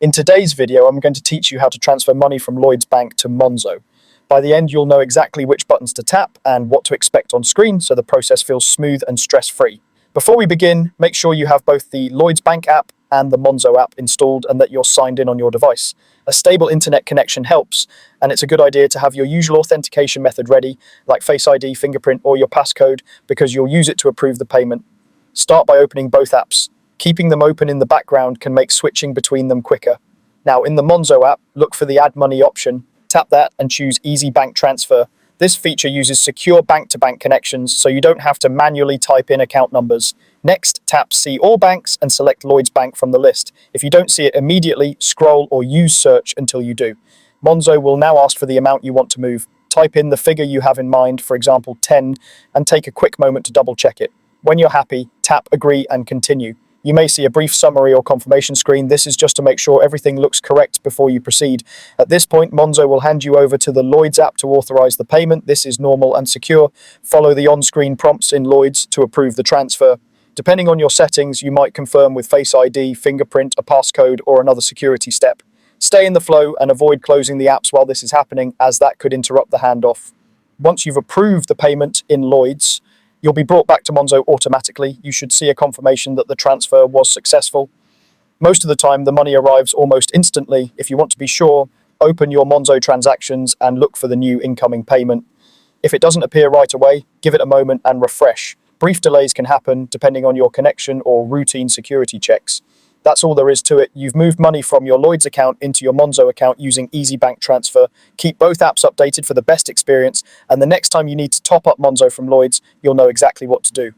In today's video, I'm going to teach you how to transfer money from Lloyds Bank to Monzo. By the end, you'll know exactly which buttons to tap and what to expect on screen, so the process feels smooth and stress-free. Before we begin, make sure you have both the Lloyds Bank app and the Monzo app installed and that you're signed in on your device. A stable internet connection helps, and it's a good idea to have your usual authentication method ready, like Face ID, fingerprint, or your passcode, because you'll use it to approve the payment. Start by opening both apps. Keeping them open in the background can make switching between them quicker. Now, in the Monzo app, look for the Add Money option, tap that and choose Easy Bank Transfer. This feature uses secure bank-to-bank connections, so you don't have to manually type in account numbers. Next, tap See All Banks and select Lloyds Bank from the list. If you don't see it immediately, scroll or use search until you do. Monzo will now ask for the amount you want to move. Type in the figure you have in mind, for example 10, and take a quick moment to double-check it. When you're happy, tap Agree and Continue. You may see a brief summary or confirmation screen. This is just to make sure everything looks correct before you proceed. At this point, Monzo will hand you over to the Lloyds app to authorize the payment. This is normal and secure. Follow the on-screen prompts in Lloyds to approve the transfer. Depending on your settings, you might confirm with Face ID, fingerprint, a passcode, or another security step. Stay in the flow and avoid closing the apps while this is happening, as that could interrupt the handoff. Once you've approved the payment in Lloyds, you'll be brought back to Monzo automatically. You should see a confirmation that the transfer was successful. Most of the time, the money arrives almost instantly. If you want to be sure, open your Monzo transactions and look for the new incoming payment. If it doesn't appear right away, give it a moment and refresh. Brief delays can happen depending on your connection or routine security checks. That's all there is to it. You've moved money from your Lloyds account into your Monzo account using Easy Bank Transfer. Keep both apps updated for the best experience, and the next time you need to top up Monzo from Lloyds, you'll know exactly what to do.